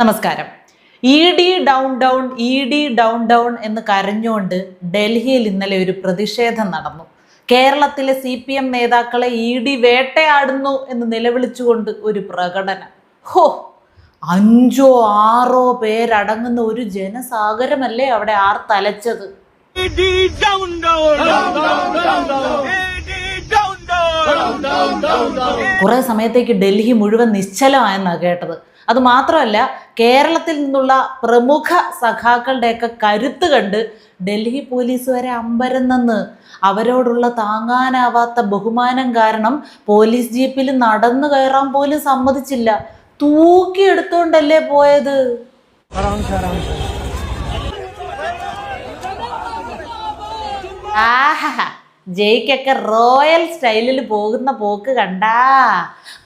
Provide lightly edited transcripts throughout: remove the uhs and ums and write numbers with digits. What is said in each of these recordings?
നമസ്കാരം. E D down down എന്ന് കരഞ്ഞുകൊണ്ട് ഡൽഹിയിൽ ഇന്നലെ ഒരു പ്രതിഷേധം നടന്നു. കേരളത്തിലെ CPM നേതാക്കളെ ED വേട്ടയാടുന്നു എന്ന് നിലവിളിച്ചുകൊണ്ട് ഒരു പ്രകടനം. 5-6 പേരടങ്ങുന്ന ഒരു ജനസാഗരമല്ലേ അവിടെ തലച്ചത്. കുറെ സമയത്തേക്ക് ഡൽഹി മുഴുവൻ നിശ്ചലമായെന്നാണ് കേട്ടത്. അത് മാത്രമല്ല, കേരളത്തിൽ നിന്നുള്ള പ്രമുഖ സഖാക്കളുടെയൊക്കെ കരുത്ത് കണ്ട് ഡൽഹി പോലീസ് വരെ അമ്പരന്നെന്ന്. അവരോടുള്ള താങ്ങാനാവാത്ത ബഹുമാനം കാരണം പോലീസ് ജീപ്പിൽ നടന്നു കയറാൻ പോലും സമ്മതിച്ചില്ല. തൂക്കിയെടുത്തോണ്ടല്ലേ പോയത്. ജയിക്കൊക്കെ റോയൽ സ്റ്റൈലിൽ പോകുന്ന പോക്ക് കണ്ടാ.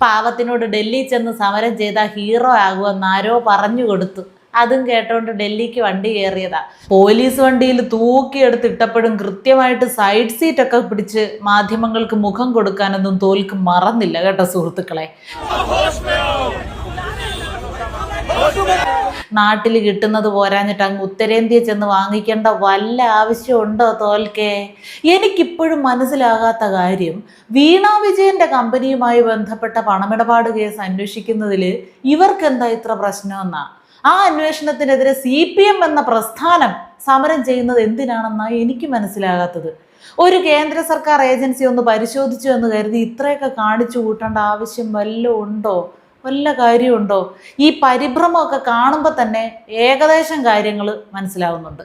പാവത്തിനോട് ഡൽഹി ചെന്ന് സമരം ചെയ്ത ഹീറോ ആകുമെന്ന് ആരോ പറഞ്ഞു കൊടുത്തു. അതും കേട്ടോണ്ട് ഡൽഹിക്ക് വണ്ടി കയറിയതാ. പോലീസ് വണ്ടിയിൽ തൂക്കിയെടുത്തിട്ടപ്പോഴും കൃത്യമായിട്ട് സൈഡ് സീറ്റൊക്കെ പിടിച്ച് മാധ്യമങ്ങൾക്ക് മുഖം കൊടുക്കാനൊന്നും തോൽക്ക് മറന്നില്ല കേട്ടോ സുഹൃത്തുക്കളെ. നാട്ടിൽ കിട്ടുന്നത് പോരാഞ്ഞിട്ട് അങ്ങ് ഉത്തരേന്ത്യ ചെന്ന് വാങ്ങിക്കേണ്ട വല്ല ആവശ്യമുണ്ടോ തോൽക്കേ? എനിക്കിപ്പോഴും മനസ്സിലാകാത്ത കാര്യം, വീണ വിജയന്റെ കമ്പനിയുമായി ബന്ധപ്പെട്ട പണമിടപാട് കേസ് അന്വേഷിക്കുന്നതിൽ ഇവർക്കെന്താ ഇത്ര പ്രശ്നമെന്നാ. ആ അന്വേഷണത്തിനെതിരെ CPM എന്ന പ്രസ്ഥാനം സമരം ചെയ്യുന്നത് എന്തിനാണെന്നാണ് എനിക്ക് മനസ്സിലാകാത്തത്. ഒരു കേന്ദ്ര സർക്കാർ ഏജൻസി ഒന്ന് പരിശോധിച്ചു എന്ന് കരുതി ഇത്രയൊക്കെ കാണിച്ചു കൂട്ടേണ്ട ആവശ്യം വല്ല കാര്യമുണ്ടോ? ഈ പരിഭ്രമമൊക്കെ കാണുമ്പോൾ തന്നെ ഏകദേശം കാര്യങ്ങൾ മനസ്സിലാവുന്നുണ്ട്.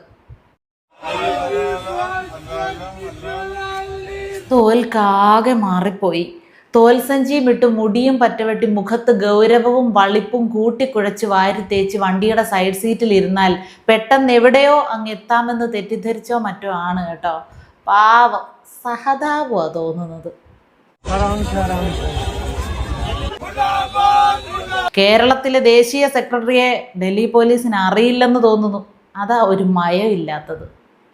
തോൽക്കാകെ മാറിപ്പോയി. തോൽസഞ്ചിയും ഇട്ട് മുടിയും പറ്റവെട്ടി മുഖത്ത് ഗൗരവവും വളിപ്പും കൂട്ടിക്കുഴച്ച് വാരി തേച്ച് വണ്ടിയുടെ സൈഡ് സീറ്റിൽ ഇരുന്നാൽ പെട്ടെന്ന് എവിടെയോ അങ്ങ് എത്താമെന്ന് തെറ്റിദ്ധരിച്ചോ മറ്റോ ആണ് കേട്ടോ. പാവം സഹതാപമാ തോന്നുന്നത്. കേരളത്തിലെ ദേശീയ സെക്രട്ടറിയെ ഡൽഹി പോലീസിന് അറിയില്ലെന്ന് തോന്നുന്നു. അതാ ഒരു മയമില്ലാത്തത്.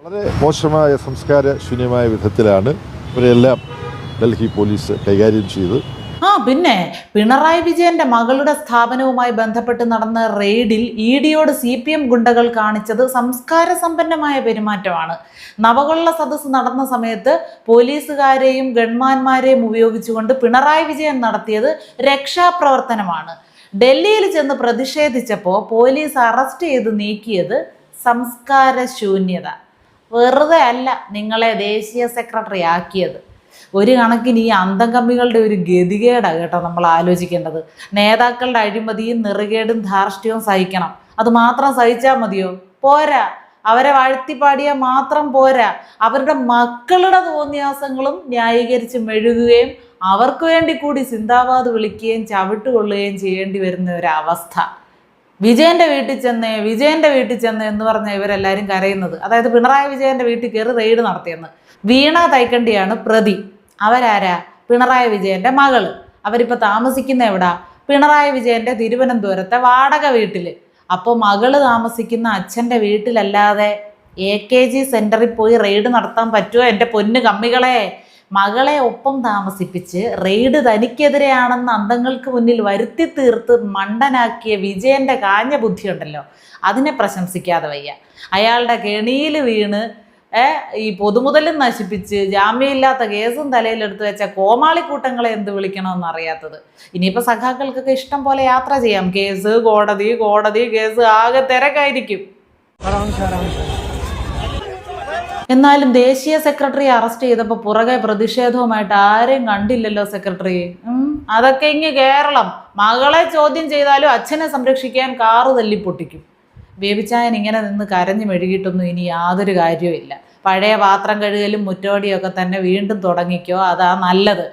വളരെ മോശമായ സംസ്കാര ശൂന്യമായ വിധത്തിലാണ് ഇവരെല്ലാം ഡൽഹി പോലീസ് കൈകാര്യം ചെയ്ത്. പിന്നെ പിണറായി വിജയന്റെ മകളുടെ സ്ഥാപനവുമായി ബന്ധപ്പെട്ട് നടന്ന റെയ്ഡിൽ EDയോട് CPM ഗുണ്ടകൾ കാണിച്ചത് സംസ്കാര സമ്പന്നമായ പെരുമാറ്റമാണ്. നവകൊള്ള സദസ്സ് നടന്ന സമയത്ത് പോലീസുകാരെയും ഗൺമാന്മാരെയും ഉപയോഗിച്ചുകൊണ്ട് പിണറായി വിജയൻ നടത്തിയത് രക്ഷാപ്രവർത്തനമാണ്. ഡൽഹിയിൽ ചെന്ന് പ്രതിഷേധിച്ചപ്പോൾ പോലീസ് അറസ്റ്റ് ചെയ്ത് നീക്കിയത് സംസ്കാര ശൂന്യത. വെറുതെ അല്ല നിങ്ങളെ ദേശീയ സെക്രട്ടറി ആക്കിയത്. ഒരു കണക്കിന് ഈ അന്തംകമ്മികളുടെ ഒരു ഗതികേടാണ് കേട്ടോ നമ്മൾ ആലോചിക്കേണ്ടത്. നേതാക്കളുടെ അഴിമതിയും നെറുകേടും ധാർഷ്ട്യവും സഹിക്കണം. അത് മാത്രം സഹിച്ചാൽ മതിയോ? പോരാ. അവരെ വാഴ്ത്തിപ്പാടിയാൽ മാത്രം പോരാ. അവരുടെ മക്കളുടെ തോന്നിയാസങ്ങളും ന്യായീകരിച്ച് മെഴുകുകയും അവർക്ക് വേണ്ടി കൂടി സിന്ദാബാദ് വിളിക്കുകയും ചവിട്ടുകൊള്ളുകയും ചെയ്യേണ്ടി വരുന്ന ഒരവസ്ഥ. വിജയന്റെ വീട്ടിൽ ചെന്ന് എന്ന് പറഞ്ഞ ഇവരെല്ലാവരും കരയുന്നത്. അതായത് പിണറായി വിജയന്റെ വീട്ടിൽ കയറി റെയ്ഡ് നടത്തിയെന്ന്. വീണ തൈക്കണ്ടിയാണ് പ്രതി. അവരാരാ? പിണറായി വിജയന്റെ മകള്. അവരിപ്പോൾ താമസിക്കുന്ന എവിടാ? പിണറായി വിജയന്റെ തിരുവനന്തപുരത്തെ വാടക വീട്ടിൽ. അപ്പോൾ മകള് താമസിക്കുന്ന അച്ഛൻ്റെ വീട്ടിലല്ലാതെ AKG സെന്ററിൽ പോയി റെയ്ഡ് നടത്താൻ പറ്റുമോ? എൻ്റെ പൊന്നു കമ്മികളെ, മകളെ ഒപ്പം താമസിപ്പിച്ച് റെയ്ഡ് തനിക്കെതിരെയാണെന്ന് അന്തങ്ങൾക്ക് മുന്നിൽ വരുത്തി തീർത്ത് മണ്ടനാക്കിയ വിജയന്റെ കാഞ്ഞ ബുദ്ധിയുണ്ടല്ലോ, അതിനെ പ്രശംസിക്കാതെ വയ്യ. അയാളുടെ കെണിയിൽ വീണ് ഈ പൊതുമുതലും നശിപ്പിച്ച് ജാമ്യമില്ലാത്ത കേസും തലയിലെടുത്ത് വെച്ച കോമാളിക്കൂട്ടങ്ങളെ എന്ത് വിളിക്കണമെന്ന് അറിയാത്തത്. ഇനിയിപ്പോൾ സഖാക്കൾക്കൊക്കെ ഇഷ്ടം പോലെ യാത്ര ചെയ്യാം. കേസ് കോടതി കേസ് ആകെ തിരക്കായിരിക്കും. എന്നാലും ദേശീയ സെക്രട്ടറി അറസ്റ്റ് ചെയ്തപ്പോൾ പുറകെ പ്രതിഷേധവുമായിട്ട് ആരെയും കണ്ടില്ലല്ലോ സെക്രട്ടറി. അതൊക്കെ ഇങ്ങ് കേരളം. മകളെ ചോദ്യം ചെയ്താലും അച്ഛനെ സംരക്ഷിക്കാൻ കാറ് തല്ലി പൊട്ടിക്കും. ബേബിച്ചായൻ ഇങ്ങനെ നിന്ന് കരഞ്ഞു മെഴുകിയിട്ടൊന്നും ഇനി യാതൊരു കാര്യവുമില്ല. പഴയ പാത്രം കഴുകലും മുറ്റോടിയൊക്കെ തന്നെ വീണ്ടും തുടങ്ങിക്കോ, അതാ നല്ലത്.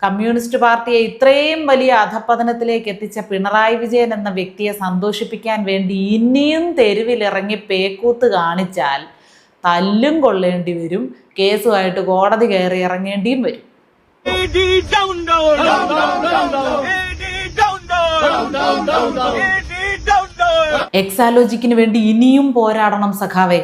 കമ്മ്യൂണിസ്റ്റ് പാർട്ടിയെ ഇത്രയും വലിയ അധപ്പതനത്തിലേക്ക് എത്തിച്ച പിണറായി വിജയൻ എന്ന വ്യക്തിയെ സന്തോഷിപ്പിക്കാൻ വേണ്ടി ഇനിയും തെരുവിലിറങ്ങി പേക്കൂത്ത് കാണിച്ചാൽ തല്ലും കൊള്ളേണ്ടി വരും. കേസുമായിട്ട് കോടതി കയറി ഇറങ്ങേണ്ടിയും വരും. എക്സാലോജിക്കിന് വേണ്ടി ഇനിയും പോരാടണം സഖാവേ.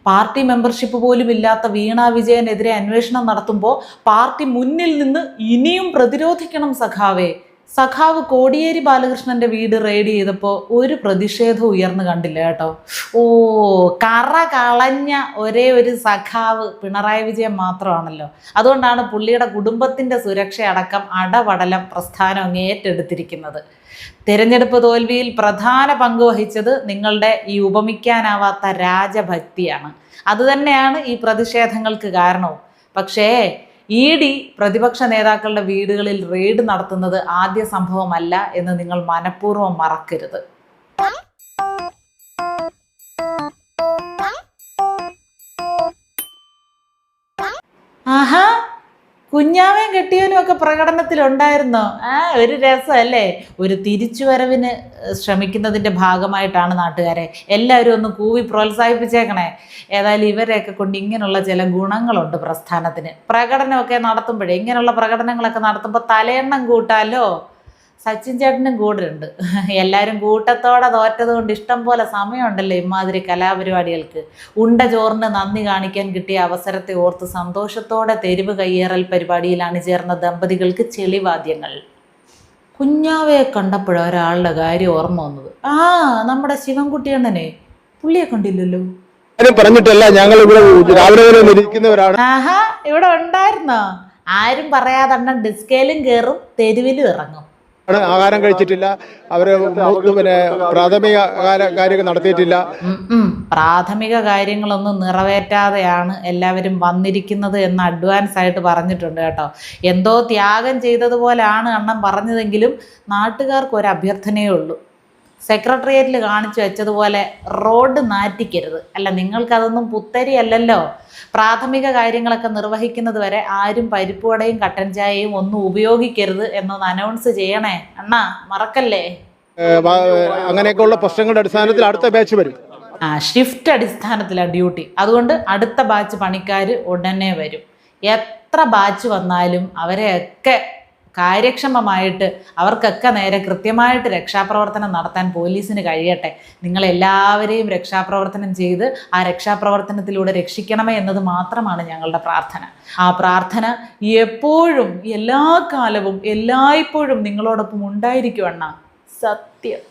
പാർട്ടി മെമ്പർഷിപ്പ് പോലും ഇല്ലാത്ത വീണ വിജയനെതിരെ അന്വേഷണം നടത്തുമ്പോൾ പാർട്ടി മുന്നിൽ നിന്ന് ഇനിയും പ്രതിരോധിക്കണം സഖാവേ. സഖാവ് കോടിയേരി ബാലകൃഷ്ണന്റെ വീട് റെയ്ഡ് ചെയ്തപ്പോൾ ഒരു പ്രതിഷേധവും ഉയർന്നു കണ്ടില്ല കേട്ടോ. ഓ, കറ കളഞ്ഞ ഒരേ ഒരു സഖാവ് പിണറായി വിജയൻ മാത്രമാണല്ലോ. അതുകൊണ്ടാണ് പുള്ളിയുടെ കുടുംബത്തിന്റെ സുരക്ഷയടക്കം അടപടലം പ്രസ്ഥാനം അങ്ങ് ഏറ്റെടുത്തിരിക്കുന്നത്. തിരഞ്ഞെടുപ്പ് തോൽവിയിൽ പ്രധാന പങ്ക് വഹിച്ചത് നിങ്ങളുടെ ഈ ഉപമിക്കാനാവാത്ത രാജഭക്തിയാണ്. അതുതന്നെയാണ് ഈ പ്രതിഷേധങ്ങൾക്ക് കാരണവും. പക്ഷേ ED പ്രതിപക്ഷ നേതാക്കളുടെ വീടുകളിൽ റെയ്ഡ് നടത്തുന്നത് ആദ്യ സംഭവമല്ല എന്ന് നിങ്ങൾ മനഃപൂർവ്വം മറക്കരുത്. ആഹാ, കുഞ്ഞാവേം കെട്ടിയവനും ഒക്കെ പ്രകടനത്തിലുണ്ടായിരുന്നോ? ഒരു രസമല്ലേ? ഒരു തിരിച്ചുവരവിന് ശ്രമിക്കുന്നതിൻ്റെ ഭാഗമായിട്ടാണ് നാട്ടുകാരെ എല്ലാവരും ഒന്ന് കൂവി പ്രോത്സാഹിപ്പിച്ചേക്കണേ. ഏതായാലും ഇവരെയൊക്കെ കൊണ്ട് ഇങ്ങനെയുള്ള ചില ഗുണങ്ങളുണ്ട് പ്രസ്ഥാനത്തിന്. പ്രകടനമൊക്കെ നടത്തുമ്പോഴേ ഇങ്ങനെയുള്ള പ്രകടനങ്ങളൊക്കെ നടത്തുമ്പോൾ തലയെണ്ണം കൂട്ടാലോ. സച്ചിൻ ചേട്ടനും കൂടെ ഉണ്ട്. എല്ലാവരും കൂട്ടത്തോടെ തോറ്റത് കൊണ്ട് ഇഷ്ടം പോലെ സമയമുണ്ടല്ലോ ഇമാതിരി കലാപരിപാടികൾക്ക്. ഉണ്ട ചോറിന് നന്ദി കാണിക്കാൻ കിട്ടിയ അവസരത്തെ ഓർത്ത് സന്തോഷത്തോടെ തെരുവ് കയ്യേറൽ പരിപാടിയിൽ അണിചേർന്ന ദമ്പതികൾക്ക് ചെളിവാദ്യങ്ങൾ. കുഞ്ഞാവയെ കണ്ടപ്പോഴാണ് ഒരാളുടെ കാര്യം ഓർമ്മ വന്നത്. നമ്മുടെ ശിവൻകുട്ടിയണ്ണനെ. പുള്ളിയെ കണ്ടില്ലല്ലോ. പറഞ്ഞിട്ടല്ല, ഞങ്ങൾ ഇവിടെ രാവിലെ ഇരിക്കുന്നവരാണ്. ആഹാ, ഇവിടെ ഉണ്ടായിരുന്നോ? ആരും പറയാതെ ഡിസ്കേലും കയറും, തെരുവിലും ഇറങ്ങും. ആഹാരം കഴിച്ചിട്ടില്ല, അവര് പ്രാഥമിക കാര്യങ്ങൾ നടത്തിയിട്ടില്ല. പ്രാഥമിക കാര്യങ്ങളൊന്നും നിറവേറ്റാതെയാണ് എല്ലാവരും വന്നിരിക്കുന്നത് എന്ന് അഡ്വാൻസ് ആയിട്ട് പറഞ്ഞിട്ടുണ്ട് കേട്ടോ. എന്തോ ത്യാഗം ചെയ്തതുപോലെയാണ് അണ്ണൻ പറഞ്ഞതെങ്കിലും നാട്ടുകാർക്ക് ഒരു അഭ്യർത്ഥനയേ ഉള്ളൂ. സെക്രട്ടേറിയറ്റിൽ കാണിച്ചു വെച്ചതുപോലെ റോഡ് നാറ്റിക്കരുത്. അല്ല, നിങ്ങൾക്കതൊന്നും പുത്തരിയല്ലല്ലോ. പ്രാഥമിക കാര്യങ്ങളൊക്കെ നിർവഹിക്കുന്നത് വരെ ആരും പരിപ്പുവടയും കട്ടൻ ചായയും ഒന്നും ഉപയോഗിക്കരുത് എന്നൊന്ന് അനൗൺസ് ചെയ്യണേ അണ്ണാ, മറക്കല്ലേ. അങ്ങനെയൊക്കെയുള്ള പ്രശ്നങ്ങളുടെ അടിസ്ഥാനത്തിൽ അടുത്ത ബാച്ച് വരും. ഷിഫ്റ്റ് അടിസ്ഥാനത്തിലാണ് ഡ്യൂട്ടി. അതുകൊണ്ട് അടുത്ത ബാച്ച് പണിക്കാർ ഉടനെ വരും. എത്ര ബാച്ച് വന്നാലും അവരെയൊക്കെ കാര്യക്ഷമമായിട്ട് അവർക്കൊക്കെ നേരെ കൃത്യമായിട്ട് രക്ഷാപ്രവർത്തനം നടത്താൻ പോലീസിന് കഴിയട്ടെ. നിങ്ങളെല്ലാവരെയും രക്ഷാപ്രവർത്തനം ചെയ്ത് ആ രക്ഷാപ്രവർത്തനത്തിലൂടെ രക്ഷിക്കണമേ എന്നത് മാത്രമാണ് ഞങ്ങളുടെ പ്രാർത്ഥന. ആ പ്രാർത്ഥന എപ്പോഴും എല്ലാ കാലവും എല്ലായ്പ്പോഴും നിങ്ങളോടൊപ്പം ഉണ്ടായിരിക്കും അണ്ണാ. സത്യം.